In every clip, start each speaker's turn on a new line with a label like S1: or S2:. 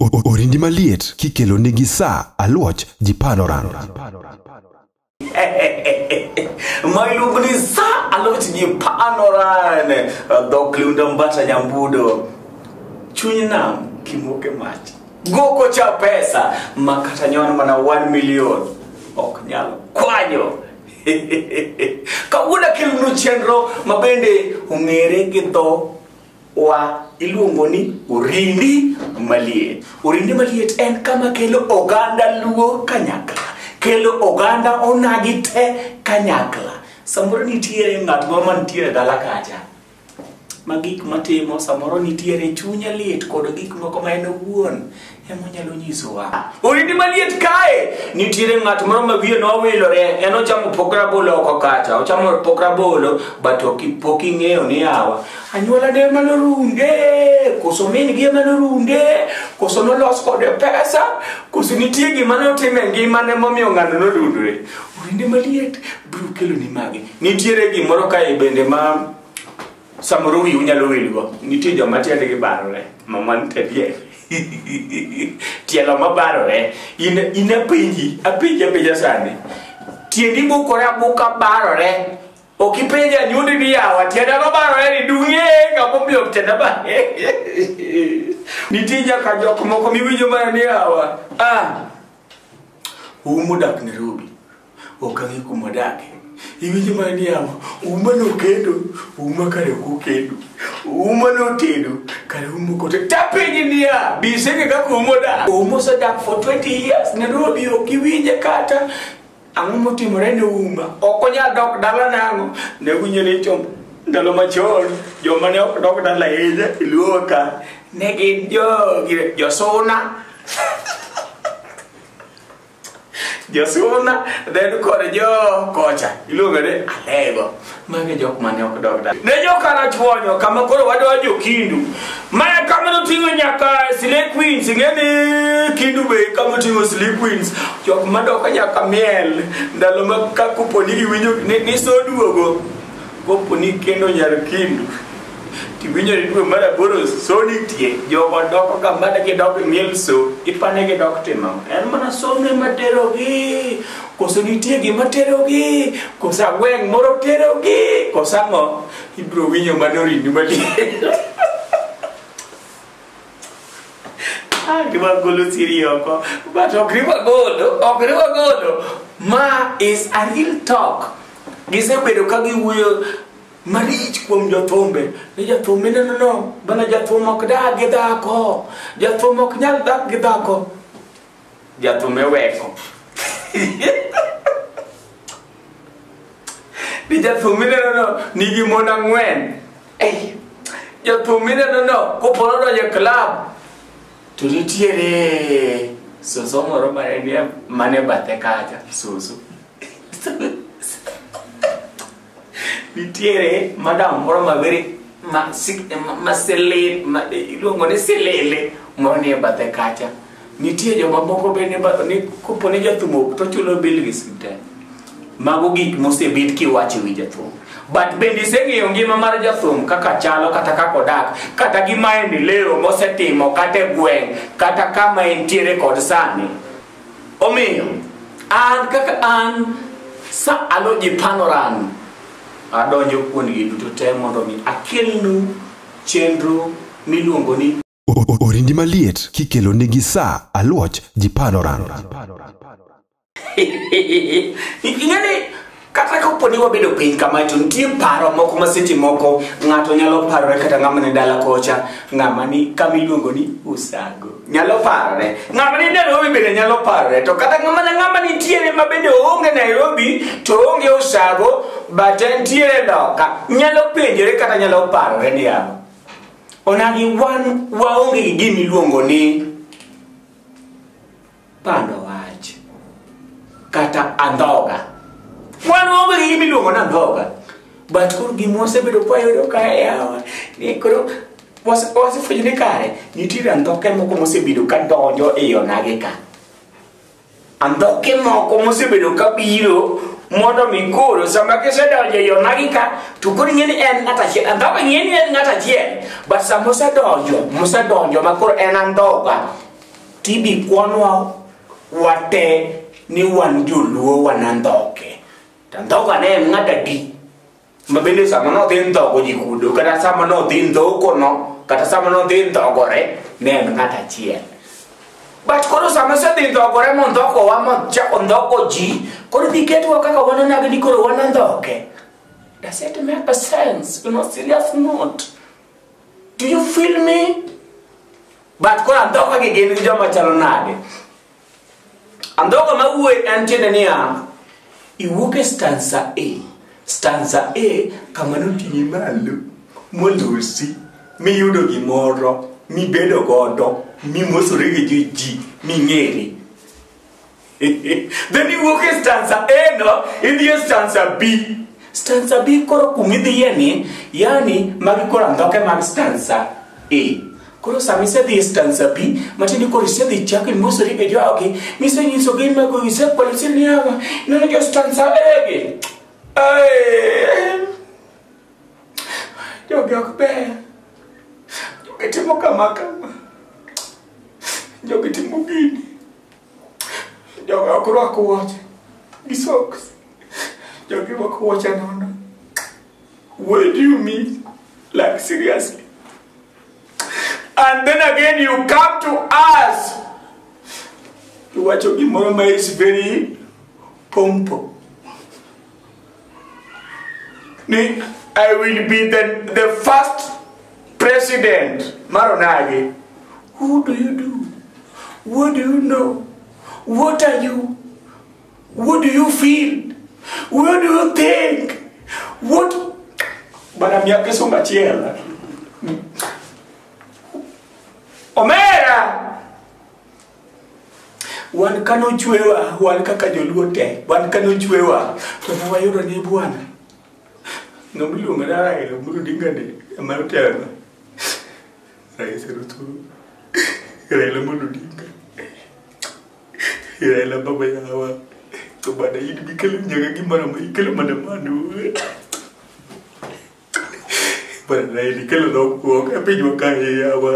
S1: Orindi maliet kikelo nigi sa aluoch ji panoran.
S2: Mailuongo ni sa aluoch ji panoran. Dhok liundo mbata nyambudo. Chuny nam kimoke mach. Goko cha pesa makata nyono mana 1 million. Ok nyalo kwanyo. Kawuono kelonu chenro mabende ong'ere gi dho wa iluongo ni Orindi Maliet. Orindi Maliet en kama kelo oganda luo kanyakla, kelo oganda onagi te kanyakla. Samoro nitiere ng'at moro mantiere dala kacha ma gik matimo samoro nitiere chunya liet kod gik moko ma en owuon ema nyalo nyisowa. Orindi Maliet kae nitiere ng'at moro ma wiye nowilore, en ochamo pok rabolo oko kacha, ochamo pok rabolo but pok ing'eyo ni yawa anyuola ne manorunde, koso min gi manorunde, koso nolos kode pesa, koso nitie gima notime ngimane momiyo ng'ano norundore. Orindi Maliet biro kelo ni magi. Nitiere gimoro kae bende ma samoro wiu nyalo wilgo. Nitie joma tiendegi barore, mamani tedie tielo mabarore. In apinja sani. Tiendi bukore abuka barore. Okipenja nyundi ni yawa tienda mabarore ni dung'e kamomiyo tienda ba. Nitie nyaka jok moko miwinjo mana ni yawa. Umo dak Nairobi. Okang'e kuma dake. Iwinjo mana ni yawa. Uma no kendo. Uma kare kukendo. Uma no tedo. Kare umo kote. Tapinji ni ya. Bisenge kako umo da. Umo sa dak for 20 years. Nairobi okiwinje kata. Ang'o motimore ne uma. Okonya dok dala nango. Ne winjo ni chombo. Ndalo machon. Joma ne ok dok dala eja. Iluo ka. Ne gin jo suna. Josuna, then kore jo kocha. Iluongo ni Alego. Mage jok mane ok dok dala. Ne jo kana chwonyo kama koro wadwa jo Kindu. Maya kama noting'o nyaka Slay Queens, ing'eni Kindu be kama oting'o Slay Queens. Jok madoko nyaka miel. Ndalo ma kakopo ni giwinjo ni soduogo. Kopo ni kendo nyar Kindu. Tiwinjo ni dwe mar 8 so nitie jogo doko kama da gidok miel so ipane gidok timo. En mana somne materogi. Koso nitie gima terogi. Koso gweng' moro terogi. Koso ang'o ibro winjo mana Orindi Maliet. Gima golo siri oko. But okriwa golo. Ma is a real talk. Gisebedo ka giwuoyo marich kuom jothumbe. Ni jathum no. Bana jathum ok dak gi dhako. Jathum ok nyal dak gi dhako. Jathum eweko. Ni jathum no. Nigi mon 4. Jathum no. Koporo donjo club. To nitiere soso moro mane bathe kacha. Soso. Nitiere madam moro maveri maselele iluongo ni selele moro ni bathe kacha. Nitie joma moko bende ni kopo ni jathum to chulo bil gi sinte. Mago gik mosebed kiwacho wi jathum. But bende iseng'eyo ngima mar jathum kaka chalo kata kaka odak kata gima endeleo mosetimo kata gweng' kata kama entiere kod sani. Omiyo an kaka an sa aluoch ji panoran adonjo kuondgi duto te mondo mi akelnu chenro miluongo ni
S1: Orindi Maliet kikelo nigi sa aluoch ji panoran.
S2: Ing'eni kata kopo ni wabedo piny kama to nitie paro moko ma seche moko ng'ato nyalo parore kata ng'ama ni dala kocha, ng'ama ni kama iluongo ni Usago nyalo parore, ng'ama ni Nairobi bende nyalo parore, to kata ng'ama nitiere ma bende onge Nairobi to onge Usago but entiere loka nyalo penjore kata nyalo parore ni yawa onagi waonge gi gima iluongo ni pando wach kata andhoga. Wan onge gi gima iluongo ni andhoga. But koro gima wasebedo kwayudo kae yawa ni koro wasefwenyo ni kare nitiere andhoke moko mosebedo ka donjo e onagi ka. Andhoke moko mosebedo ka biro mondo mi koro sama kisedonjo e onagi ka to koro ing'eni en ng'at achiel. Andhoga ing'eni en ng'at achiel but sama mosedonjo ma koro en andhoga tibi kwanwa wate ni wan joluo wanandoke. Tandoka ne ngata di. Mabende sama no tinto ko jikudo kata sama no tinto ko no kata sama no tinto gore ne ngata chien. But kono sama sa tinto gore mondo ko wa mo cha ondoko ji kono diketu kaka wanana gani kono wanandoke. Does it make a sense? You know, serious note. Do you feel me? But kono andoka ke geni joma chalonade. Andoka mawe antene niya. Iwuke stanza A. Stanza A kamano tingi malo molusi mi yudo gimoro mi bedo godo mi mosore gi ji mi ngeri. Then iwuke stanza A no idhi stanza B. Stanza B koro kumidhi yani magi koro andoke mag stanza A. Koro samise di stanza B matini koro isedhi chako mosore gi jogi mise nyiso gi mago ise kwalisi niyaga nono jo stanza A gi. Ay, yo be, yo kitimo kama, yo kitimo gini, yo akurako watch, socks, yo akurako watch anona. What do you mean? Like seriously? And then again you come to us. You watch your Moroma is very pompo. I will be the first president. Maronagi. Who do you do? What do you know? What are you? What do you feel? What do you think? What? But I'm yake so much here. Omera! Wan kano chwewa, wan kaka joluo te, wan kano chwewa. Tuna wayudo ni bwana. No me lo mera el muro dingane amartana Rais Ruto Raila muro dinga Raila baba yawa to bada yidi bikelu nyaga gimara mai kelu madamanu para Raila kelu no ko kapijo kai yawa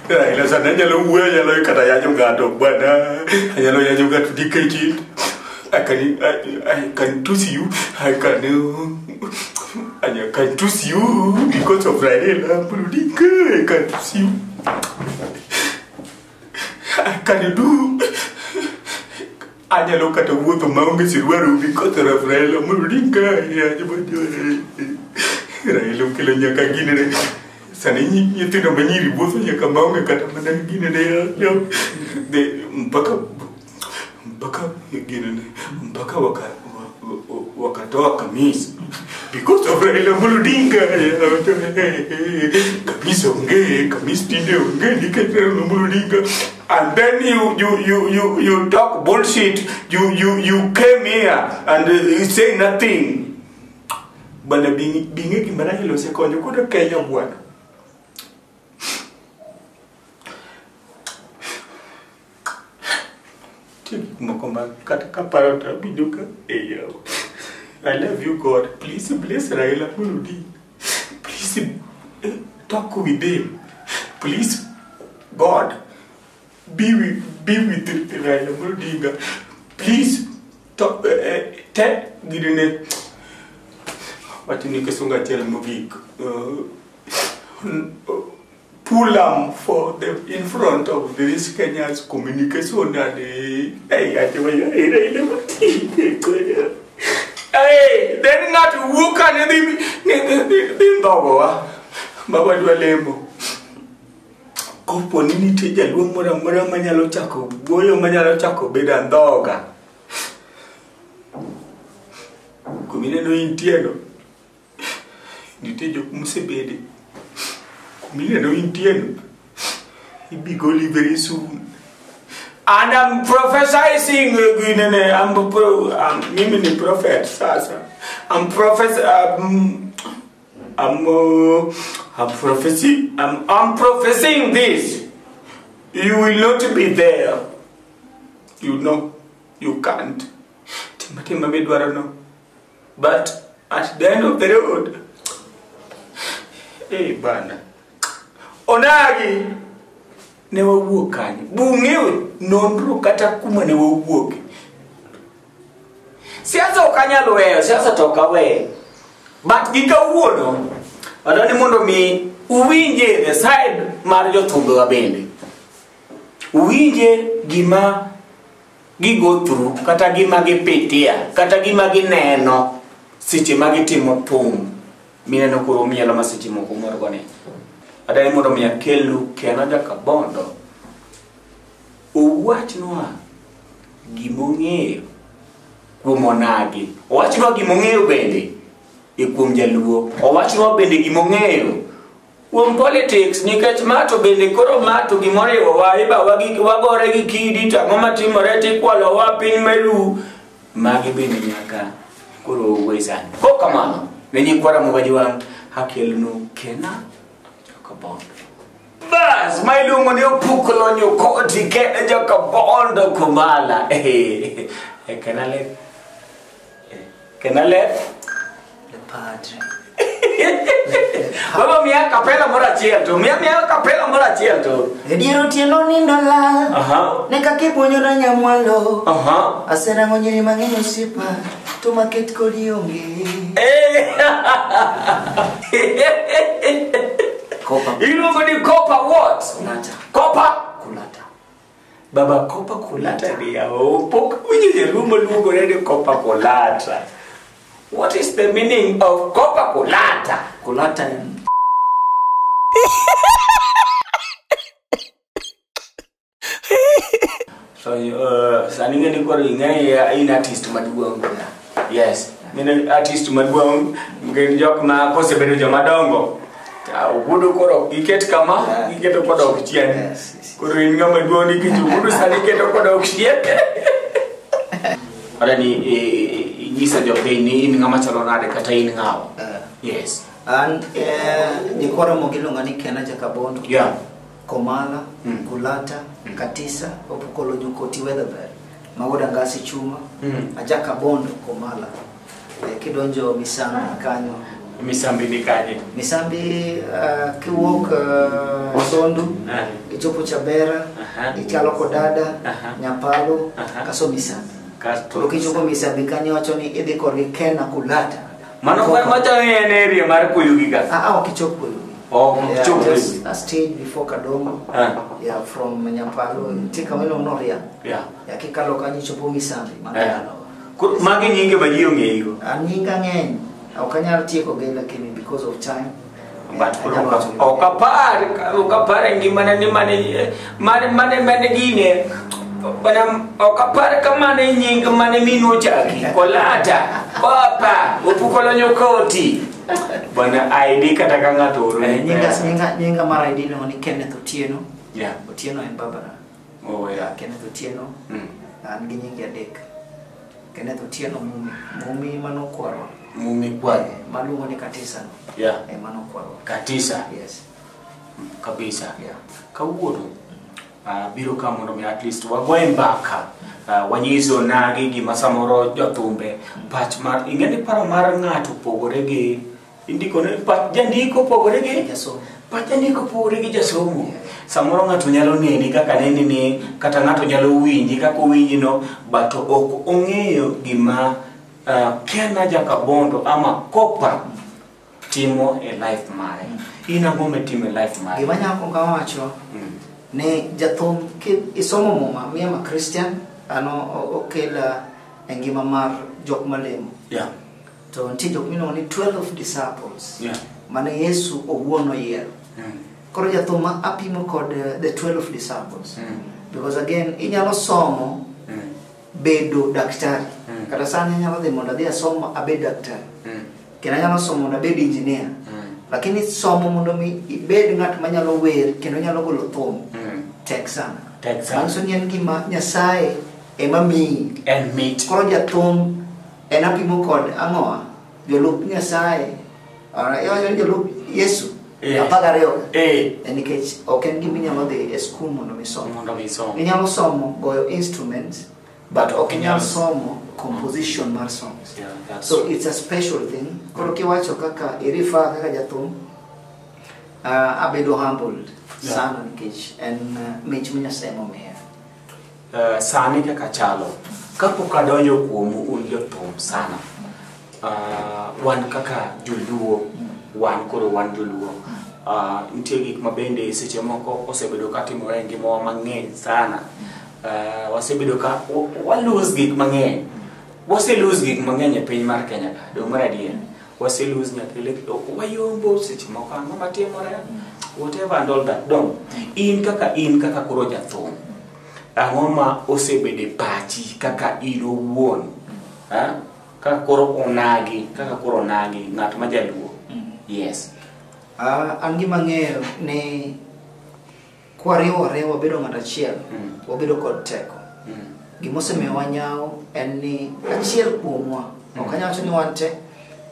S2: Raila sana nyalo uwe nyalo kata ya gato bana nyalo ya gato dikeji I can toss you. I can toss you because of Raila. I can toss you. I can do. I look at the water mountains because of Raila. Raila killing your kagine. Sanini, you think of any revolt on your kamanga katamana mpaka wakatoa kamisi because of Raila Muludinga kamisi onge kamisi tinde onge niketero Muludinga and then you talk bullshit you came here and you say nothing bana bingi kimara hilo sekonyo kuda Kenya bwana I love you, God. Please bless Raila Muludi. Please talk with him. Please, God, be with Raila Muludi. Please talk. What you need to tell me? Pull them for the in front of this Kenya's communication and then not who can the dog Baba Dualemo. Componini teja lumura manyalo chako, goyo manyalo chako beda doga. Kumine no intieno. Nitejo kumsebede. Kumine no intieno. He be going very soon. And I'm prophesying, I'm a prophet, Sasa. I'm prophesying this. You will not be there. You know, you can't. But at the end of the road, hey, Bana. Onagi, ne wawuok kanye bung'eyo nonro kata kuma ne wawuok. Siasa ok anyalo weyo, siasa to ok aweyo, but gi kawuono adwani mondo mi uwinje the side mar jothumbewa bende, uwinje gima gigo through kata gima gipitia kata gima gineno seche ma gitimo thum mineno koro mielo ma seche moko morgone. Adwani mondo mi akelnu Kena Jakabondo owachnwa gimong'eyo kuom onagi, owachnwa gimong'eyo bende kuom jaluo, owachnwa bende gimong'eyo kuom politics, nikech mato bende koro mato gimoriwo wa iba wagore gi kidi to ang'o matimore tikwalo wa piny melu magi bende nyaka koro wesani. Kok kamano ne nyikwara mogajiwang' hakelnu Kena Jakabondo. Bas ma iluongo ni Opuklo Nyokoti Kena Jakabondo Kumala. Kenale
S3: le padre.
S2: Baba mia kapela mora chielto, mia kapela mora chielto.
S3: Ediero tieno nindo la. Ne kakibonyo na nyamwalo. Asena ngonyiri mang'eny osipa to maket kodi onge. Kopa.
S2: Iluongo ni Kopa what?
S3: Kulata.
S2: Kopa
S3: Kulata.
S2: Baba Kopa Kulata dia. Pok winje rumo luongo ni Kopa Kulata. What is the meaning of Kopa Kulata?
S3: Kulata
S2: so sani ngeni koro ing'e in artist maduong'. Yes, mine artist maduong' ngeni jok ma kosebedo joma dongo. Ubudo koro iket kama, iketo kodo ok chien. Koro in ng'ama duong' nikech ubudo sani iketo kodo ok chien. Ora ni nyisa jopiny ni in ng'ama chalo nade kata in ng'awa. Yes.
S3: An nyikwara mogilonga ni Kena Jakabondo.
S2: Yeah.
S3: Komala, Kulata, Katisa, Opuklo Nyokoti Weatherberg, Magoda Ngasi Chuma, Jakabondo Komala. Kidonjo Misambi kanyo.
S2: Misambi ni kanye?
S3: Misambi kiwuok Sondu, ichopo Chabera, ichalo Kodada, Nyapalo, kaso Misambi. Koro kichopo Misambi kanyo wacho ni idhi korgi Kena Kulata.
S2: Mano kwa macha en area mar Kuyugi ka.
S3: Kichopo Kuyugi. Just a stage before Kadongo. Yeah, from Nyapalo. Tika weno Noria.
S2: Yeah.
S3: Kikalo kanyo chopo Misambi.
S2: Magi nyinge ba ji ong'eyo.
S3: Nyinga ng'eny. Okanyal tieko ge lakini because of time.
S2: But okapar ngimana ni mane gine. Bana okapar kamane nying mane minu chaki Kolata Kopa Opuklo Nyokoti bana ID kata ka ng'ato oro
S3: nyinga mar ID no ni Kenneth Otieno.
S2: Yeah.
S3: Otieno en Barbara.
S2: Oh yeah.
S3: Kenneth Otieno. An gi nyingi adek. Kenneth Otieno mumi manokwaro.
S2: Mumi kwaro
S3: maluongo ni Katisa.
S2: Yeah.
S3: Manokwaro.
S2: Katisa.
S3: Yes.
S2: Kabisa.
S3: Yeah.
S2: Kawuono biro ka mondo mi at least wagoye mbaka wanyiso nagi gima samoro jothumbe pach mar ing'eni paro mar ng'ato pogore gi indiko ne pach jandiko pogore gi
S3: jasomo,
S2: pach jandiko pogore gi jasomo. Samoro ng'ato nyalo neni kaka neni ni kata ng'ato nyalo winji kaka winji no but ok ong'eyo gima Kena Jakabondo ama Kopa timo e life mare. Ina ngome timo e life mare.
S3: Gima nyako kawacho ne jathum isomo muma miya ma Christian ano okela engima mar jok malemo.
S2: Yeah.
S3: To nti jok mino ni 12 disciples.
S2: Yeah.
S3: Mane Yesu owuono yiero. Koro jathum apimo kod the 12 disciples. Because again inyalo somo bedo daktari. Kata sani inyalo dhi mondo adhi asomo abed daktari. Kena nyalo somo mondo abed engineer. Lakini somo mondo mi ibed ng'at manyalo wer kendo nyalo golo thum. Tek sana. Manso ni en gima Nyasaye ema mi
S2: en meet.
S3: Koro jathum en apimo kod ang'oa jolup Nyasaye. Ora yo jolup Yesu. Apagario. Nikech ok en gima inyalo dhi e skul mondo mi somo. Inyalo somo goyo instruments but ok inyalo somo composition mar songs.
S2: Yeah,
S3: so it's a special thing. Koro kiwacho kaka irifa kaka jathum abedo humbled sana nikech en mich Nyasaye momiya.
S2: Sani kaka chalo kapok adonjo kuom un jothum sana, wan kaka joluo, wan joluo, nitie gik mabende seche moko osebedo katimore e ngimawa mang'eny sana. Wasebedo ka walose gik mang'eny, waselose gik mang'eny e piny mar Kenya ka, do mar adier waselose nyathile, wayombo seche moko ang'o matimore, whatever and all that. Dong in kaka koro jathum, ang'o ma osebede pachi kaka in owuon, kaka koro onagi ng'at ma jaluo? Yes.
S3: An gima ng'eyo ni kwariwore wabedo ng'at achiel, wabedo kod teko. Gimosemiyo wanyaw en ni achiel kuomwa, ok anyalo wacho ni wan te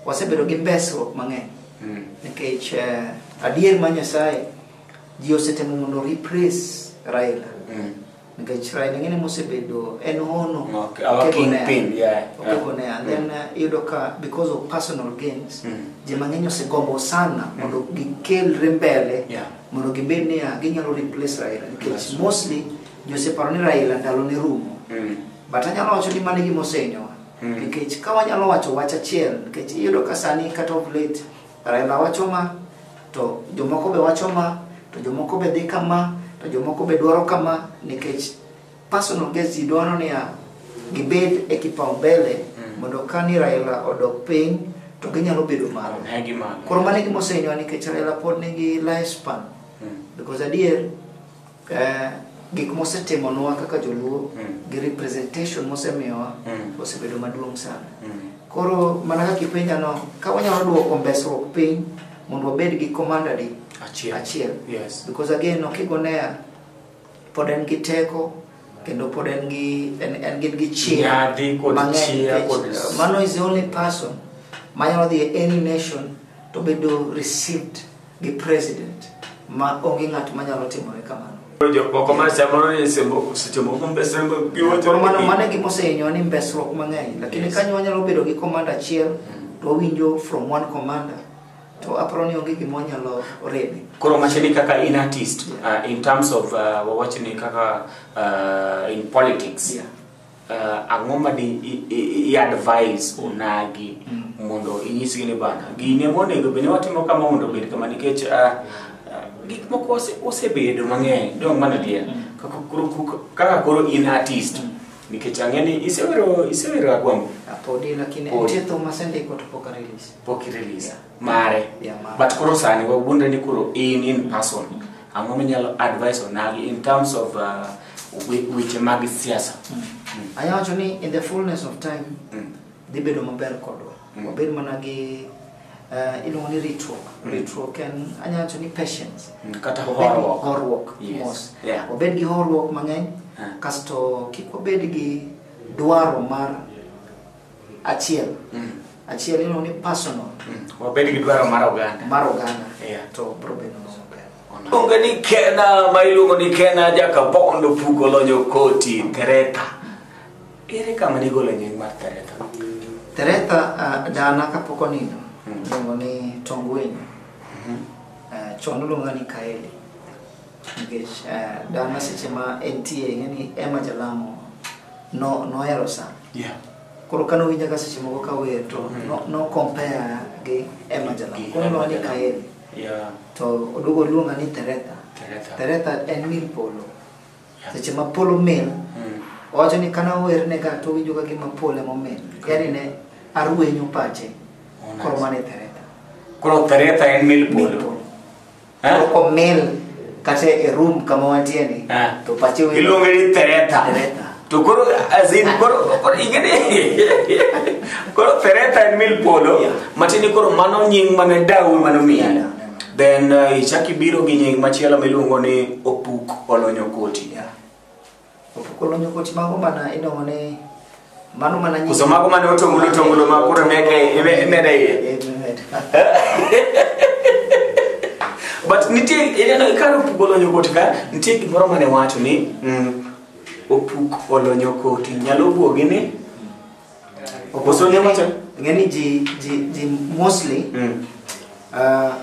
S3: wasebedo gi mbesruok mang'eny, nikech adier ma Nyasaye ji osetemo mondo replace Raila, nikech Raila ng'ene mosebedo en hono
S2: our kingpin,
S3: and then iyudo ka because of personal gains ji mang'eny osegombo sana mondo gikelre mbele mondo gibed ni ginyalo replace Raila, nikech mostly ji oseparo ni Raila ndalo ne rumo. But anyalo wacho ni mane gimosenyowa, nikech ka wanyalo wacho wach achiel, nikech iyudo ka sani kata of late Raila wacho ma, to jomoko be wacho ma, to jomoko be dhi kama, to jomoko be dwaro kama, nikech personal gains ji dwaro ni gibed e kipaumbele mondo ka ni Raila odok piny to ginyalo bedo malo. Koro mane gimosenyowa, nikech Raila pod nigi lifespan, because adier gik mosetimoniwa kaka joluo gi representation mosemiyowa osebedo maduong' sana. Koro mana kaka ipenja no, ka wanyalo duoko mbesruok piny mondo wabed gi commander di achiel.
S2: Yes.
S3: Because again okigonea pod en gi teko, kendo pod en gi chia mang'eny. Mano is the only person manyalo dhi any nation to bedo received gi president ma onge ng'at manyalo timore kamano. Mane gimosenyowa ni mbesruok mang'eny, lakini kanyo wanyalo bedo gi commander achiel to winjo from one commander, to aparo ni onge gimo nyalo rede.
S2: Koro macheni kaka in artist, in terms of wawacheni kaka in politics, ang'o ma di advise onagi mondo inyisgi ni bana gine monego bende watimo kama mondo bed kama, nikech gik moko osebedo mang'eny dong mana dia kaka koro in artist, nikech ang'eni isewero agwambo
S3: apodi, lakini entito masendiko to pok release
S2: mare. But koro sani wabunde ni koro in person, ang'o minyalo advise onagi in terms of weche mag siasa?
S3: Anyalo wacho ni in the fullness of time dhi bedo maber kodwa, wabed mana gi iluongo ni ritruok en anyalo wacho ni patience,
S2: kata horruok.
S3: Yes. Wabed gi horruok mang'eny, kasto kik wabed gi dwaro mar achiel iluongo ni personal,
S2: wabed gi dwaro mar oganda
S3: to bro bedo maber.
S2: Onge ni Kena ma iluongo ni Kena jaka bondo puko lonyo koti Tereta. Ere kama nigolo nying mar Tereta?
S3: Tereta dana kapok onindo iluongo ni Tongwenyo, chon iluongo ni Kaeli, nikech dana seche ma entie ng'eni Emma Jalamo nohero sana. Koro kano winja ka seche moko ka wer to no compare gi Emma Jalamo, koro iluongo ni Kaeli. To odugo luonga ni Tereta en mil polo. Seche ma polo mil, wacho ni kana wer ne ga to winjo ka gima polo momil, yani ne arwenyo pache. Koro mane Tereta.
S2: Koro Tereta en mil polo.
S3: Koro mil kate e room kama wantieni, to pache winjo
S2: iluongo ni Tereta. To koro azin koro ingene koro Tereta en mil polo, matini koro mano nying mane dawi mano miya. Then ichaki biro gi nying machielo miluongo ni Opuk Olonyo Koti.
S3: Opuk Olonyo Koti mago mana iluongo ni mano mana nying.
S2: Mago mana otongulo ma koro meke mede. But nitie ene karo Opuk Olonyo Koti ka nitie gimoro mane wacho ni Opuk Olonyo Koti nyalo buogi ni
S3: Opusone wacho ngeni ji mostly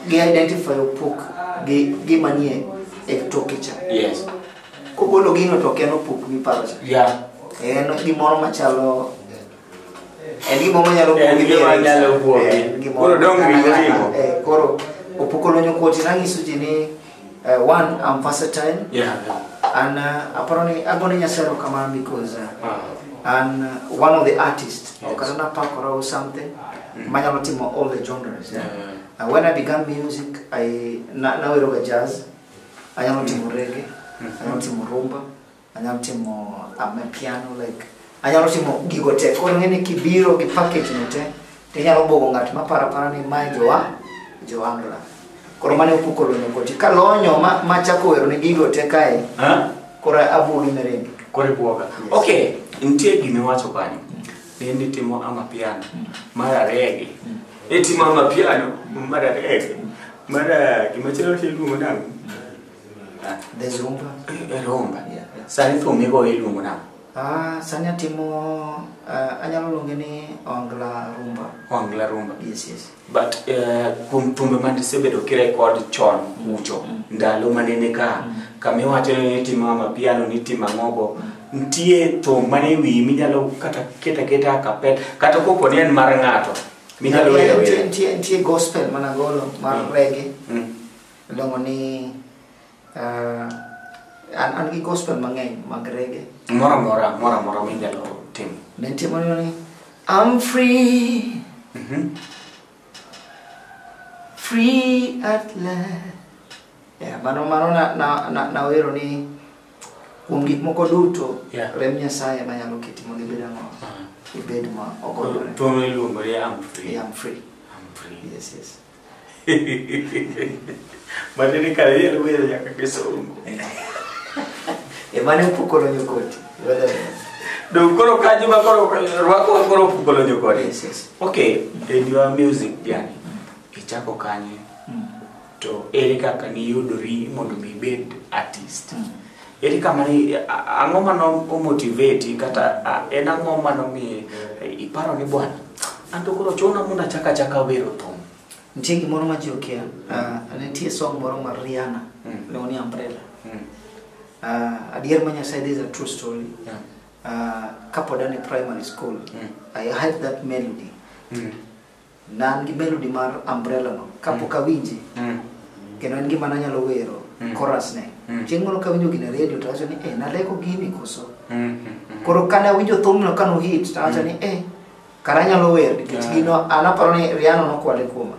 S3: they identify Opuk gi manie e toke cha.
S2: Yes.
S3: Kogolo gino to keno puk mi paro cha.
S2: Yeah.
S3: En gimoro machalo en gimoro nyalo
S2: Koro dong ringo.
S3: Koro opukolo nyokoti nangiso ji ni one, I'm versatile.
S2: Yeah.
S3: And aparoni agoni nyasero kama because and one of the artists okana pakora or something manyalo timo all the genres. When I began music, I now I jazz, I am timo reggae, I am timo rumba, I am timo piano, like I am timo gigote. Koro ngene kibiro gi package nite, tinyalo bogo ngat mapara ni mai joangla. Koro mane opukolo nyokoti kalonyo machako wero ni gigote kae. Koro abulu merenge.
S2: Kore buoga. Okay, ntie gime wacho kanyo. Ni timo piano, mara reggae. Timo piano, mara reggae. Mara kimachelo chiluongo nango.
S3: There's rumba.
S2: Rumba. Sani tumigo iluongo nango.
S3: Sani atimo anyalo luonge ni ongla rumba.
S2: Ongla rumba.
S3: Yes.
S2: But tumbe mane sebedo kirekod chon ucho ndalo manene ka kamiwacho ni timo piano ni timo ngogo ntie to mane wi minyalo kata keta kapel kata kopo ni en mar ngato minyalo wero
S3: ntie gospel managolo mar reggae longo ni an gi gospel mang'eny mag reggae
S2: mora minyalo tim
S3: ntie mo ni I'm free. Free at last. Yeah, mano na wero ni kuom gik moko duto rem Nyasaye manyalo kiti mondo ibed ang'o ibed ma ogodore.
S2: To iluongo ni I'm free.
S3: I'm free. Yes.
S2: Madeni kare yelo wero nyaka Kisungu.
S3: Mane upukolo nyokoti.
S2: Do koro kaji ma koro rwako koro upukolo nyokoti.
S3: Yes.
S2: Okay, in your music yani ichako kanye to ere kaka ni yudori mondo mi bed artist. Ere kama ni ang'o mano motivate kata en ang'o mano mi iparo ni bwana anto koro chona munda chaka wero to
S3: ntie gimoro ma ji okia nitie song moro mar Rihanna leoni Umbrella. Adier ma Nyasaye, this is a true story. Kapod an primary school I had that melody. Nan gi melody mar Umbrella no kapok awinje kendo en gima nanyalo wero chorus ne chieng' moro kawinjo gine radio to acho ni naleko gini koso koro kane awinjo thumno kano hit to acho ni kara nyalo wer nikech gino anaparo ni Rihanna nokwale kuoma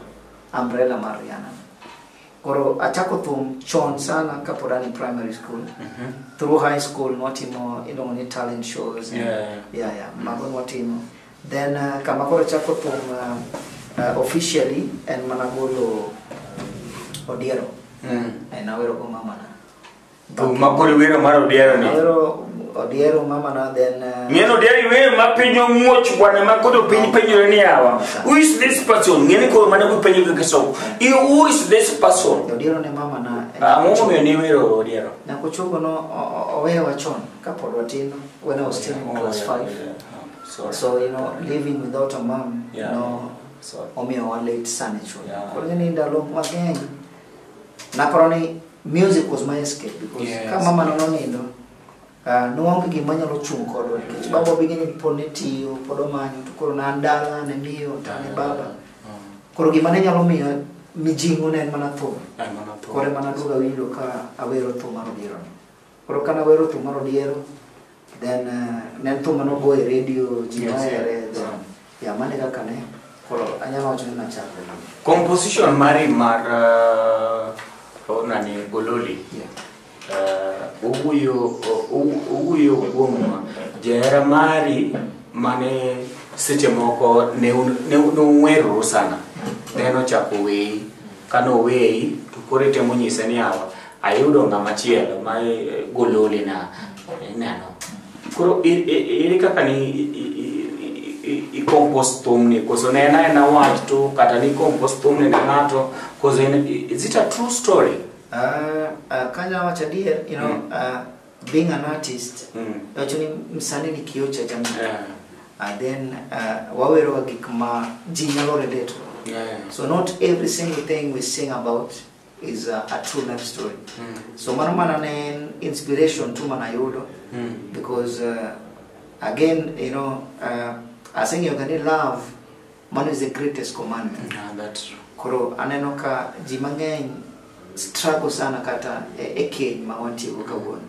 S3: Umbrella mar Rihanna. Koro achako thum chon sana kapod an primary school. Through high school notimo ni talent shows. Mago notimo. Then kama koro chako thum officially and managolo Odiero. And awero go mama na.
S2: To makori wero mar Odiero ni.
S3: Odiero mama na then
S2: ngeno Odiero we mapinyo muoch bwana makodo pinyo ni hawa. Who is this person? Ngene ko mane ku pinyo ke so. Who is this person?
S3: Odiero ne mama na.
S2: Mo me ni wero Odiero.
S3: Na kuchogo no owewa chon kapod watino when I was still in class 5. So living without a mom, omio wa late son actually. Koro ni ndalo mageny. Naparoni music was my escape because kama mama no nindo nuonge gima nyalo chung kodwa nikech baba bigeni pone tiyo podomanyo to koro na ndala ne miyo tane baba. Koro gima ne nyalo miyo mijingo ne mana thum. Koro mana duga winjo ka awero thum mar Odiero. Koro kana awero thum mar Odiero then nen thum no go e radio jimaere mane kaka ne koro anyalo wacho na chako
S2: composition mari mar nani Gololi. Uguyo kuom jera mari mane seche moko ne wero sana neno chako wei kano wei to kore temo nyise ni hawa ayudo ng'ama chielo ma Gololi na neno koro ere kaka ni i compose thum ni koso nena na wach to kata ni compose thum ni ng'ato cause is it a true story?
S3: Kanya wacha dear, being an artist, actually msanii ni kioo cha jamii. Then wawero wa gik ma ji nyalo relate. So not every single thing we sing about is a true life story. So mana ne inspiration to manayudo because again, you know, I think you're gonna love. Man is the greatest commandment.
S2: That's true.
S3: Koro aneno ka jimangeny struggle sana kata keny ma wantiego kawuono.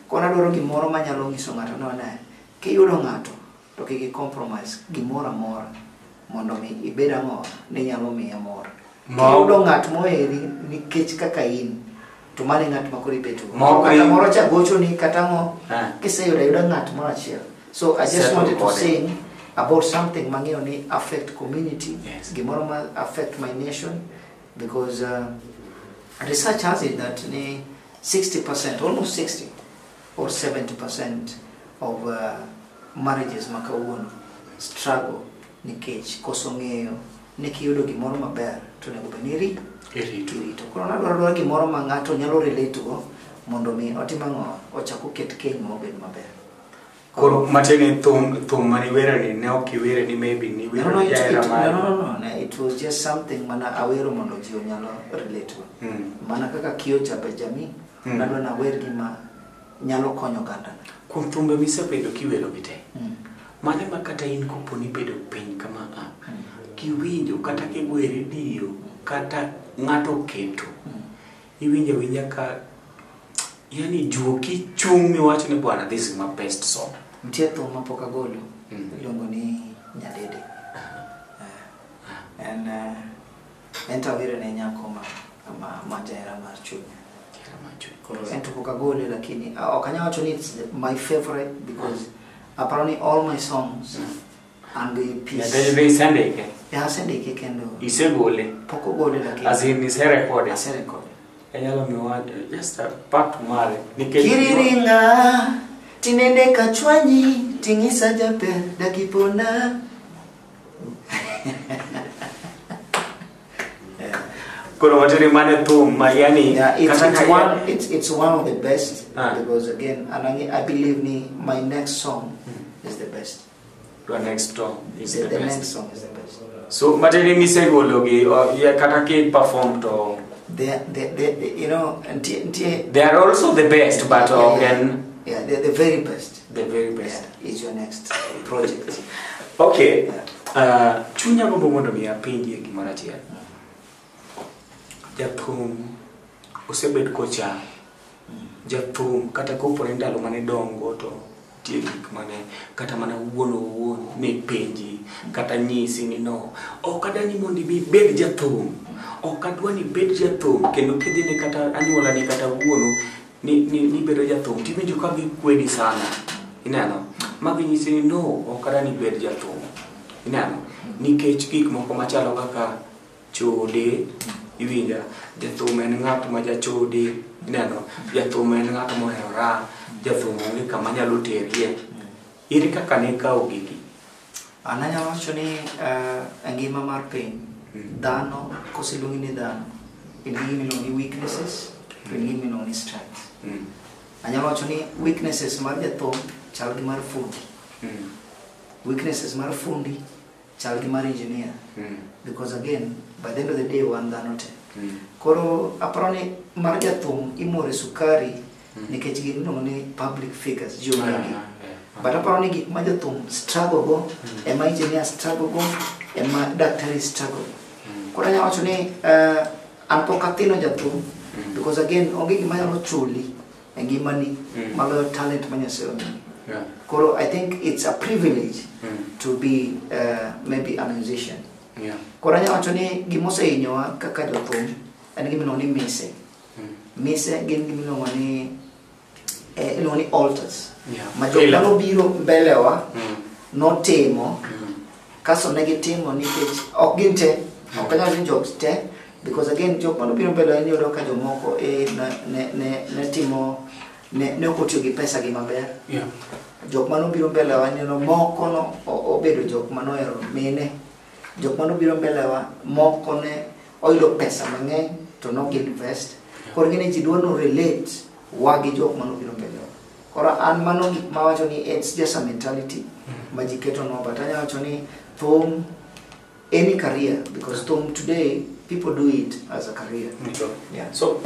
S3: Koro adwaro gimoro manyalo nyiso ng'ato no ne kiyudo ng'ato to kik compromise gimoro amora mondo mi ibed ang'o ne nyalo miya mor. Kiyudo ng'at moheri nikech kaka in to mane ng'at makoro ibeto kata moro cha gocho ni kata ng'o kiseyudo ng'at moro achiel. So I just wanted to sing about something mang'eyo ni affect community, gimoro ma affect my nation, because research has it that 60%, almost 60 or 70% of marriages makawuono struggle nikech koso ng'eyo ni kiyudo gimoro maber to nego beniri irito. Koro nadwaro gimoro ma ng'ato nyalo relate go mondo mi otim ang'o ochako ket keny mo bed maber.
S2: Koro matene thum mani wera ni ne ok iwere ni maybe ni wera
S3: no,
S2: it
S3: was just something mana awero mondo ji onyalo relate go. Mana kaka kiyo cha Benjamin nadwa na wer gima nyalo konyo ganda.
S2: Kuom thumbe misebedo kiwero gite. Mane makata in kopo ni bedo piny kama kiwinjo kata kigweri dio kata ng'ato keto iwinjo winja ka yani juoki chung miwacho ni bwana this is my best song.
S3: Mtie thum mapok agolo iluongo ni Nyadede. And enta wire ne nyako ma jahera mar chuny. Ento pok agolo lakini okanya wacho ni it's my favorite because apparently all my songs and the piece.
S2: Yeah, they send ke.
S3: Yeah, send ke kendo.
S2: Isegole.
S3: Poko gole lakini.
S2: As in is recorded.
S3: As recorded.
S2: Enyalo miwad just a part mare.
S3: Kiriringa tinende kachwanyi tingisa jape dakipona.
S2: Kono wateri mane thum mayani.
S3: Yeah, it's one of the best because again, I believe my next song is the best.
S2: Your next song is the best.
S3: The next song is the best.
S2: So materi misegologi or yeah kata ke perform to.
S3: They you know,
S2: they are also the best, but again.
S3: Yeah, they're the very best.
S2: The very best.
S3: Yeah, is your next project.
S2: Okay. Chunya gombo mondo mi apinji gimoro achiel. Jathum osebed kocha. Jathum kata kopore ndalo mane dongo to tie gik mane kata mana wuon ne penji kata nyisi ni no okadani mondo mi bed jathum. Okadwani bed jathum kendo kidhine kata anyuola ni kata wuono ni bedo jathum tiwinjo ka gikwedi sana. Ineno magi nyisi ni no okadani bed jathum. Ineno nikech gik moko machalo kaka chode iwinja jathum en ng'at ma jachode. Ineno jathum en ng'at mohero ra jathum onge kama nyalo terie. Iri kaka ne kawo gigi
S3: ananya wacho ni ngima mar piny dhano koseluongi ni dhano in gimi weaknesses in gimi strengths. Anyalo wacho ni weaknesses mar jathum chal gi mar fundi. Weaknesses mar fundi chal gi mar engineer. Because again by the end of the day wan dhano te. Koro aparoni mar jathum imore sukari nikech giluongo ni public figures jomagi. But aparoni gik ma jathum struggle go ema engineer struggle go ema daktari struggle. Koro anyalo wacho ni an pok athino jathum because again onge gima nyalo chuli e ngimani maloyo talent ma Nyasaye omiyi. Koro I think it's a privilege to be maybe a musician. Koro anyalo wacho ni gimosehinyowa kaka jothum en gimiluongo ni mise. Mise gin gimiluongo ni altars. Ma jok manobiro mbelewa notimo kaso negitimo nikech ok gin te ok anyalo ni jok te because again jok manobiro mbelewa iyudo ka jomoko ne timo ne okotiyo gi pesa gi maber. Jok manobiro mbelewa neno moko no obedo jok manohero mine. Jok manobiro mbelewa moko ne oyudo pesa mang'eny to no invest. Koro gine ji dwaro relate wagi jok manobiro mbelewa. Koro an mano gik mawacho ni it's just a mentality ma ji keto no, but anyalo wacho ni thum any career because thum today people do it as a career. Yeah.
S2: So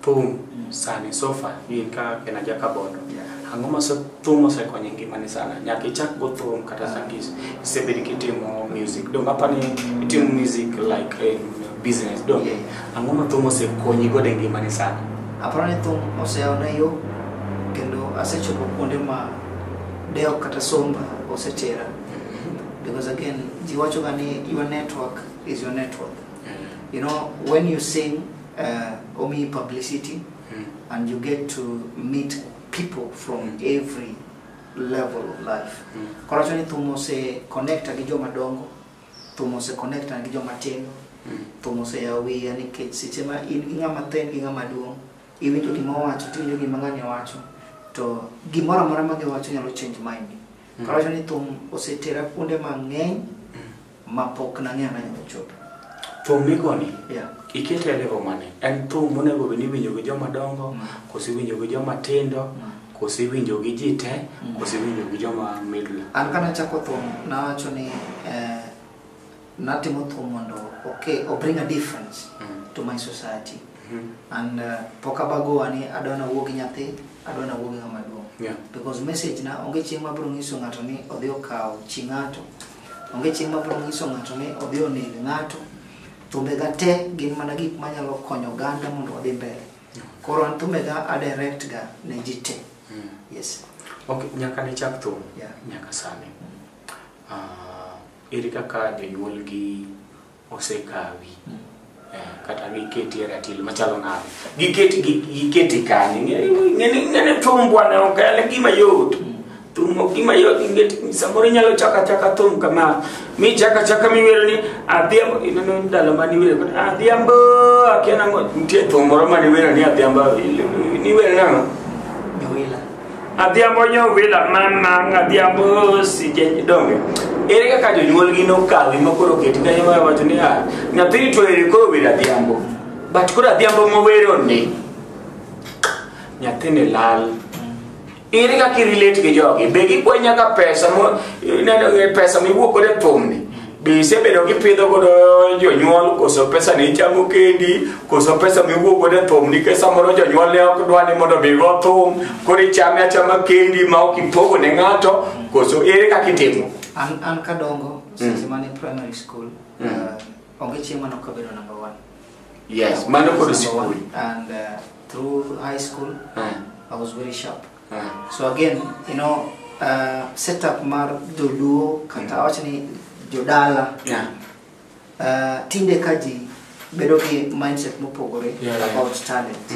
S2: thum sani so far in ka kena jaka bondo. Ang'o ma thum osekonyo ngimani sana nyaka ichak go thum kata sangis isebedi kitimo music dong apa ni itimo music like business dong. Ang'o ma thum osekonyi go ngimani sana?
S3: Aparo ni thum oseona yo kendo asechopo kuonde ma deo kata somba osetera. Because again, jiwacho gani your network is your network. You know, when you sing omi publicity and you get to meet people from every level of life. Koracho ni thumo se connect gi joma dongo, thumo se connect gi joma tindo, thumo se yawi yani kech seche ma in gi ngama ten gi ngama duong, iwinjo gima wacho tiwinjo gima ngani wacho, to gimoro amora ma giwacho nyalo change mind. Koracho ni thum osetera kuonde mang'eny ma pok nang'eyo nyalo chopo.
S2: Thum migoni?
S3: Yeah.
S2: Ikete level mane? En thum monego bed ni winjo gi joma dongo, koso winjo gi joma tindo, koso winjo gi ji te, koso winjo gi joma middle.
S3: An kana chako thum nawacho ni natimo thum mondo bring a difference to my society. And pok abago ani adwana wuogi nyathi, adwana wuogi ngama duong. Because message na onge chieng' mabiro nyiso ng'ato ni odhi okaw chi ng'ato, onge chieng' mabiro nyiso ng'ato ni odhi oneg ng'ato. Thumbega te gin mana gik manyalo konyo oganda mondo odhi mbele. Koro an thumbega a direct ga ne ji te. Yes.
S2: Okay, nyaka ne chak thum. Nyaka sani. Ere kaka jonyuol gi osekawi. Kata giketi e ratil machalo nade. Giketi kani. Ngene thum bwana okele gima yot. Thum gima yot ingeti samoro nyalo chaka thum kama mi chaka mi wero ni adhiambo inono ndalo mani wero adhiambo akiana ngo ntie thum moro mani wero ni adhiambo ni wero nango
S3: nyowila
S2: adhiambo nyowila mama adhiambo sije donge ere kaka jonyuol gi no kawi makoro keti kanyo wacho ni nyathi to ere ko wero adhiambo but koro adhiambo mo wero ni nyathi ne lal. Iri ka relate ke jogi begi ko nyaka pesa mo neno pesa mi wuok kode thumni bi sebedo gi pidho godo jonyuol koso pesa ni chamo kendi koso pesa mi wuok kode thumni ke samoro jonyuol ne ok dwani mondo bi go thum kodi chama kendi ma ok ipogo ne ng'ato koso iri ka kitimo
S3: an kadongo seche mane primary school onge chieng' mano kabedo number 1.
S2: Yes, mano kod school
S3: and through high school I was very sharp. So again, you know, setup mar joluo kata wachni jodala. Tinde kaji bedo gi mindset mopogore about talent.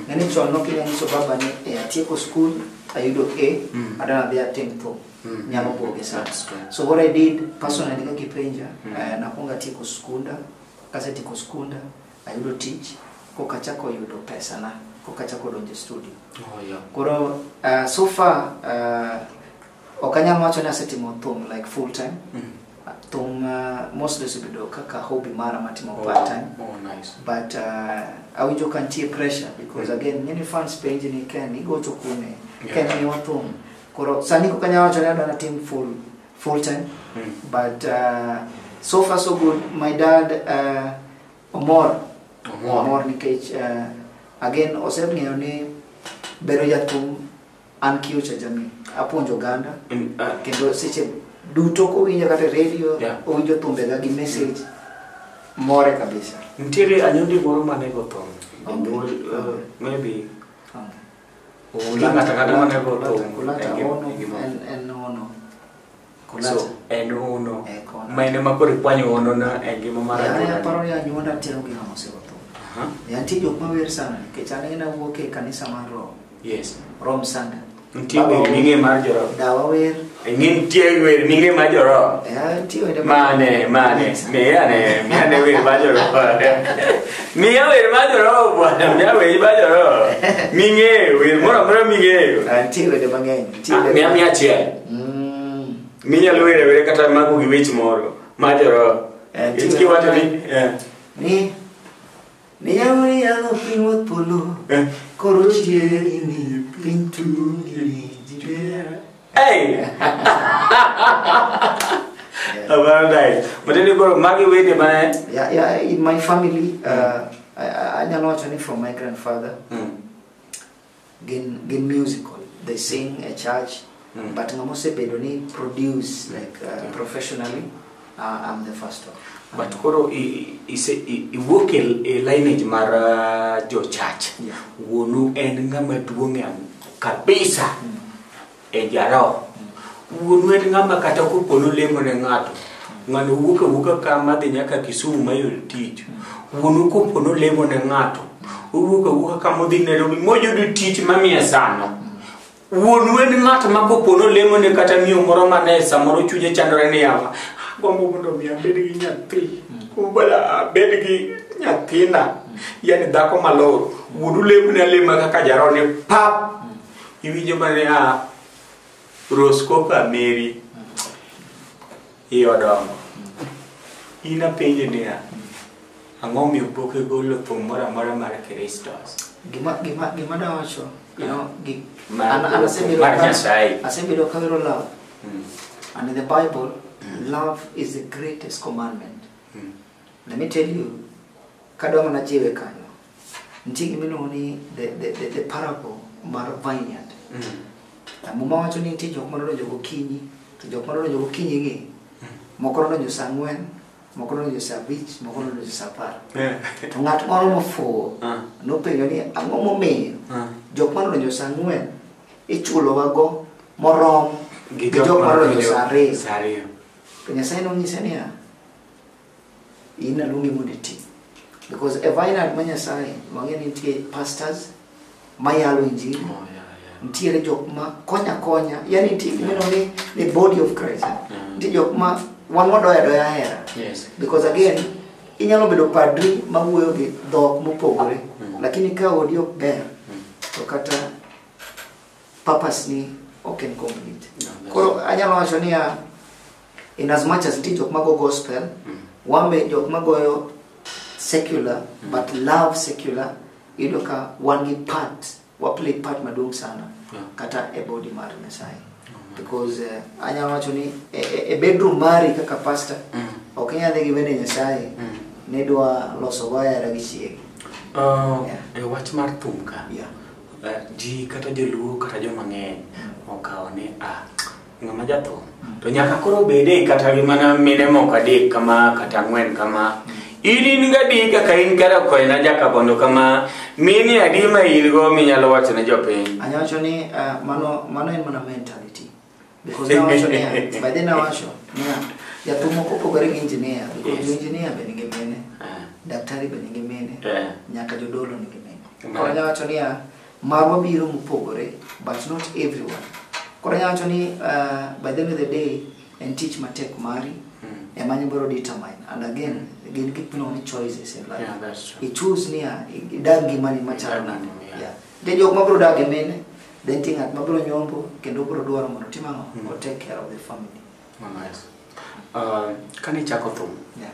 S3: Ngani chon no kile nyiso baba ni atieko school ayudo A adana they attempt to nyalo boge sana. So what I did personally kakipenja nakonga tieko skunda kasetieko skunda ayudo teach kokachako yudo pesa na kokachako donje studio. Koro so far okanyalo wacho ni asetimo thum like full time. Thum mostly sibido kaka hobby mara matimo part time.
S2: Nice.
S3: But awinjo kantie pressure because again nyini fans page ni ken igo to kune ken ni wathum. Koro sani kokanyalo wacho ni adana team full time. But so far so good. My dad Omor nikech again osebng'eyo ni bedo jathum an kiyo cha jamii apuonjo ganda kendo seche duto kowinjo kata radio owinjo thumbega gi message more kabisa.
S2: Ntiere anyundi moro mane go thum maybe ng'ata mane go thum
S3: kulata ono
S2: so en uno mane makore kwanyo ono na ngima mara
S3: ya paro ya nyuonda tero gi ngamo sego thum yanti jok mawer sana nikech an ena wuok e kanisa mar Rom.
S2: Yes.
S3: Rom Sanda.
S2: Ntie wer minge mar joro.
S3: Dawa wer.
S2: Ntie wer minge mar joro.
S3: Ntie wer
S2: mane. Miane wer mar joro. Miya wer mar joro bwana. Miya wer mar joro. Minge wer moro minge.
S3: Ntie wer mang'eny.
S2: Miya chiel. Minyalo wer kata mago gi wech moro mar joro. Ntie wacho ni ni yawri yalo pinwo polo koro chieri ni pintu ni jibera. Hey! About that. But then you go Maggie wait man.
S3: Yeah, in my family, I know actually from my grandfather. Gain musical. They sing at church, but I'm also bedoni produce like professionally. I'm the first one.
S2: But koro I work a lineage mara jo church. Wonu en ngama duong kabisa e jaro. Wonu en ngama kata ko pono lemo ne ngato. Ngano wuka kama de nyaka Kisumu mayol tich. Wonu ko pono lemo ne ngato. Wuka kama de Nairobi mojo du tich mamia sana. Wonu en ngato mako pono lemo ne kata miyo moro mane samoro chuje chandore ne yawa. Gombo mundo mi abedi nyati. Kubala abedi nyatina. Yani dako maloro. Wudu lemo ne lemo kaka jarone pap. Iwije mane Roscoe Mary Iodom Ina penje dia Angom mi boke golo thum mora mar Kristos
S3: Gima da wacho you know asebiro kawiro love and in the Bible love is the greatest commandment. Let me tell you kadwa na jiwe kanyo ntigi minoni the parable mar vineyard. Muma wacho ni nitie jok manodonjo gokinyi, to jok manodonjo gokinyi gi moko nodonjo saa 4, moko nodonjo saa 5, moko nodonjo saa 10. To ng'at moro mofuwo nopenjo ni ang'o momiyo jok manodonjo saa 4 ichulowa go morom gi jok manodonjo saa 2. To Nyasaye nonyise niya in aluongi mondo iti, because a vineyard ma Nyasaye wang'e ni nitie pastors mayalo injili. Ntiere jok ma konya yani ntiere ni body of Christ. Ntiere jok ma wan doya hera.
S2: Yes.
S3: Because again inyalo bedo padri ma wuoyo gi dhok mopogore lakini ka odi ok ber to kata purpose ni ok en complete. Koro anyalo wacho ni in as much as ntiere jok ma go gospel, wambe jok ma goyo secular but love secular, yudo ka wan gi part wa play part maduong sana kata e body mar Nyasaye. Because anyalo wacho ni e bedroom mari kaka pastor ok nyadhi gi wene Nyasaye ne dwa loso waya ra gi chiegi.
S2: E wach mar thum ka ji kata joluo kata joma ng'eny okawo ni ng'ama jathum to nyaka koro bede kata gimana mine moko adek kama kata 4 kama Ini ngadi kaka in kara ko ina jaka bondo kama mini adima ilgo minyalo wacho na jopiny.
S3: Anyacho ni mano en mana mentality. Because na wacho ni by then na wacho ni ya tumo ko pogore gi engineer, because engineer be nige mene. Daktari be nige mene. Nyaka jodolo nige mene. Ko anyacho ni marwa biro mupogore but not everyone. Ko anyacho ni by the end of the day and teach matek mari emanyo bro determine, and again gin gik no choices in life.
S2: Yeah, that's true.
S3: I choose niya idagi mani machalo nani. Yeah. De jok mabro dagi mene, then ting at mabro nyombo kendo bro dwaro mondo timango or take care of the family.
S2: Nice. Kani chako thum.
S3: Yeah.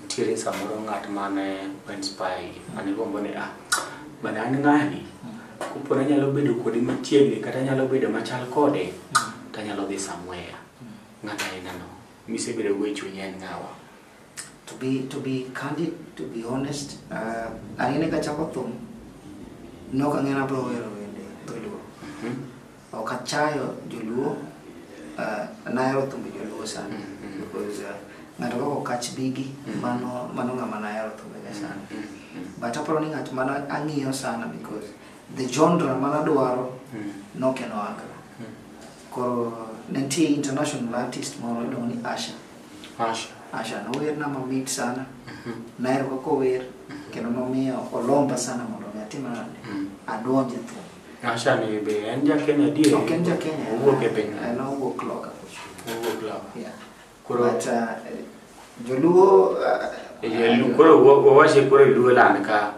S2: Ntiere samoro ng'at mane inspire mane gombo ni bana an ng'ani kupona nyalo bedo kodi machiegni kata nyalo bedo machal kode ta nyalo dhi somewhere. Ng'ata inano misebedo go chunye en ng'awa.
S3: To be candid, to be honest, anine ka chako thum no ka ngena bro wero wende dholuo. Okachayo joluo naero thumbe joluo sana because ngato ko catch bigi mano ngama naero thumbe sana. But apro ni ngato mana ang'iyo sana because the genre mana dwaro no keno akra. Koro nenti international artist moro doni Asha no wer na mamit sana. Naero ko wer kendo no miyo olomba sana mondo atima adonje tu.
S2: Asha ni be en ja Kenya die.
S3: Ok en ja Kenya.
S2: Wuok e piny.
S3: No wuok loka.
S2: Wuok loka.
S3: Yeah.
S2: Koro
S3: But joluo
S2: koro wache koro luo lan ka.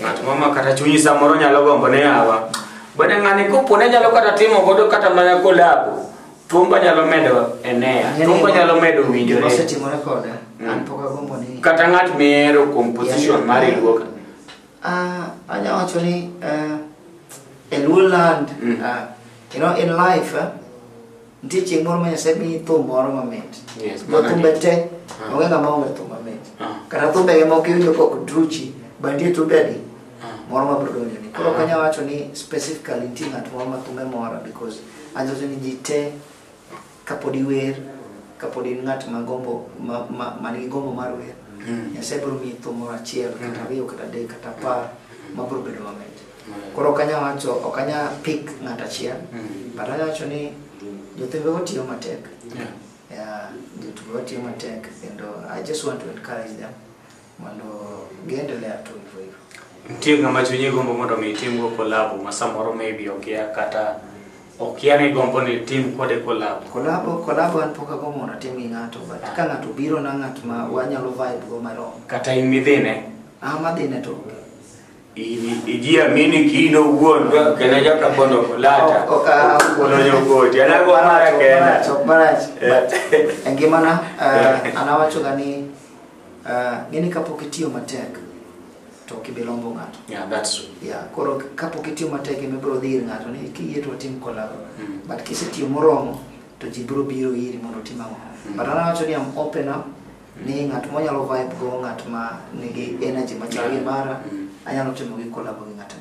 S2: Ng'at mama kata chunyi samoro nyalo gombo ne yawa. Bwana ng'ani kopone nyalo kata timo godo kata mana kolabo. Tumba nyalo medo enea. Tumba nyalo medo winjore.
S3: Ose timo record. Anpoka gombo ni.
S2: Kata ng'at miero composition mari luo.
S3: Anya wacho ni in Luland, you know, in life, nitie chieng' moro ma Nyasaye miyi thum moro mamit.
S2: Yes,
S3: Thumbe te onge ng'ama onge thum mamit. Kata thumbege moko iwinjo kok druchi, ba nitie thumbe adi moro ma biro donjoni. Koro ok anyal wacho ni specifically nitie ng'at moro ma thumbe mora, because anyalo wacho ni ji te kapod iwer, kapod in ng'at manigi gombo mar wer, Nyasaye biro miyi thum moro achiel kata ariyo kata adek kata apar ma biro bedo mamit. Koro ok anyal wacho, ok anyal pick ng'at achiel, but anyalo wacho ni jothumbe otiyo matek. Jothumbe otiyo matek, and I just want to encourage them mondo giendelea tu hivyo hivyo.
S2: Nitie ng'ama chunyi gombo mondo mi timgo collab ma samoro maybe okia kata okia ni gombo ni tim kode collab.
S3: Collab an pok agombo mondo atim gi ng'ato, but ka ng'ato biro na ng'at ma wanyalo vibe go marom.
S2: Kata in midhine?
S3: Madhine to
S2: Ijia mini kino ugon kena jaka bondo kolata kolonyo goti anago mara kena
S3: marach but engimana anawacho gani ngini kapok itiyo matek to kibilombo ng'ato.
S2: Yeah, that's true.
S3: Yeah, koro kapok itiyo matek emibiro dhir ng'ato ni kiyie to tim collab, but kisetiyo moromo to ji biro biro iri mondo tim ang'o. But anawacho ni am open up ni ng'at monyalo vibe go, ng'at ma nigi energy machal gi mara, anyalo timo gi collab gi ng'ato.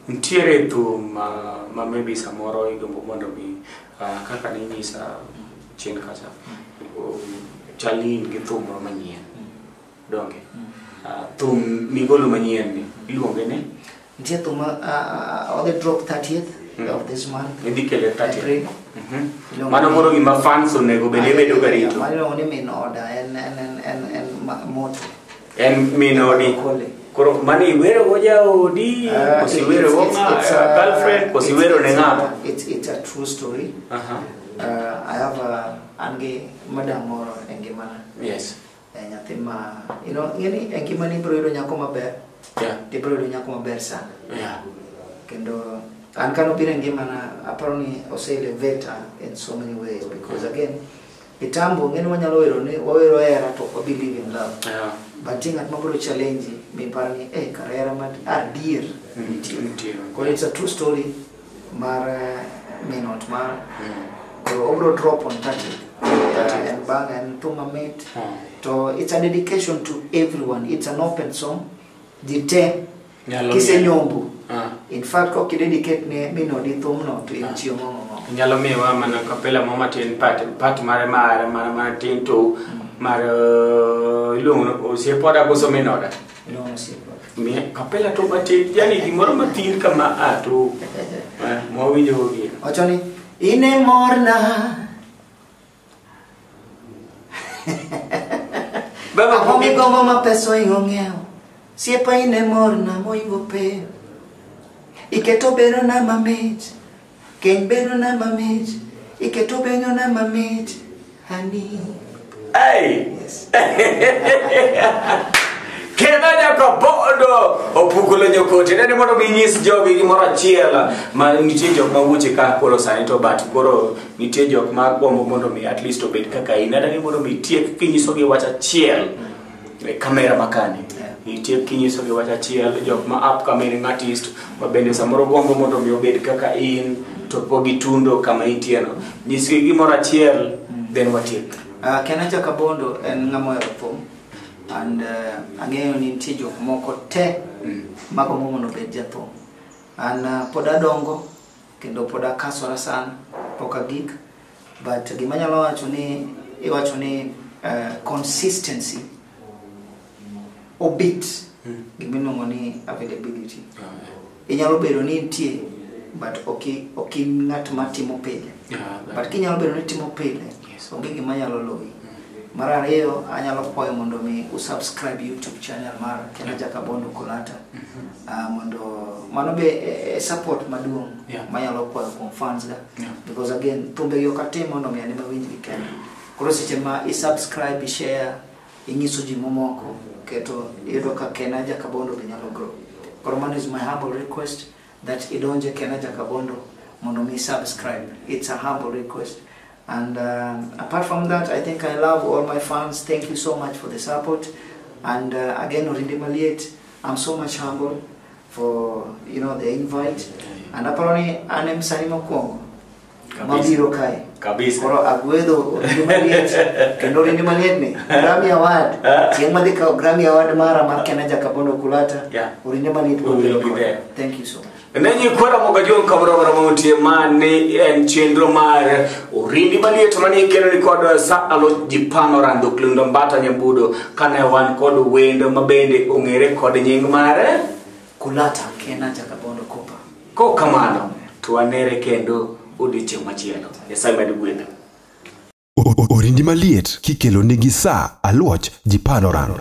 S2: Ntiere thum ma maybe samoro igombo mondo mi kaka ninyisa chien kacha chalin gi thum moro manyien donge thum migolo manyien ni iluonge ni
S3: ntie thum on the drop 30th of this month
S2: indikele 30th mano moro gima fans onego bedo garito
S3: mano ni min order en moto
S2: en min odi koro mani wero goja odi kosiwero gonga girlfriend kosiwero ne ng'ama.
S3: It's a true story. I have ange madam moro engimana.
S2: Yes.
S3: Nyathi ma ngeni engimani biro yudo nyako maber.
S2: Yeah.
S3: Biro yudo nyako maber sana.
S2: Yeah.
S3: Kendo an kano biro engimana aparo ni oseelevate in so many ways, because again kitambo ngeni wanyalo wero ni wawero era to we believe in love.
S2: Yeah.
S3: But tingat mabro challenge mi parani karera mat ardier. Because it's a true story mar minot mar obro drop on 30 and bang and tunga mate. So it's a dedication to everyone. It's an open song. Dite kise nyombu. In fact ko kidedicate ne minodi thumno to inchio ngomo.
S2: Nyalo miwa mana kapela mama tin part mara tin to mar ilungo osiepoda boso menoda
S3: no osiepoda
S2: mi kapela to bati yani gimoro matin kama ato mo winjo gi
S3: ochoni ine morna baba komi gombo ma peso ingongeo siepa ine morna moingo pe iketo bero na mamit ken bero na mamit iketo bero na mamit honey.
S2: Hey! Yes. Kena ka bodo opukulo nyokote nene mondo binyis jogi gimoro achiel ma nitie jok ma wuche ka kolo sani to bat koro nitie jok ma gombo mondo mi at least obed kaka ina dani mondo mi tiek kinyiso gi wach achiel kamera makani nitie kinyiso gi wach achiel jok ma upcoming artist ma bende samoro gombo mondo mi obed kaka in to pogi tundo kama itieno nyisgi gimoro achiel then watiek.
S3: Kenacha Kabondo en ng'amo ero thum, and ang'eyo ni nitie jok moko te magombo mondo obed jathum, and pod adongo kendo pod akasora sana pok agik, but gima nyalo wacho ni consistency obit gimiluongo ni availability. Inyalo bedo ni nitie but ok ng'at matimo pile, but kinyalo bedo ni timo pile onge gima nyalo loyi. Mar ariyo anyalo kwayo mondo mi usubscribe YouTube channel mar Kenaja Kabondo Kolata mondo mano be support maduong' manyalo kwayo kuom fans ga, because again thumbe yo katim mondo mi anime winj gi Kenya. Koro seche ma isubscribe, share, inyiso ji momoko keto yudo ka Kenaja Kabondo be nyalo grow. Koro mano is my humble request that idonje Kenaja Kabondo mondo mi subscribe. It's a humble request. And apart from that, I think I love all my fans. Thank you so much for the support. And again, Orindi Maliet, I'm so much humble for the invite. And apparently, I'm Sanimo Kongo. mabiro kae
S2: kabisa.
S3: Koro agwedho Orindi Maliet kendo Orindi Maliet ni Grammy Award chieng' madhi kao Grammy Award mara mar Kenya Jakabondo Kulata. Orindi Maliet
S2: will be there.
S3: Thank you so much.
S2: Nenyi kwara mogajon kabro montie mane en chenro mar Orindi Maliet mane kelo record sa alo jipano rando klundo mbata nyambudo kana wan kod wendo mabende ongere kod nying mare
S3: Kulata Kenya Jakabondo Kopa.
S2: Ko kamano tuanere kendo odiochieng' machielo. Nyasaye med gwedho.
S1: Orindi Maliet kikelo nigi sa aluoch jipano rando.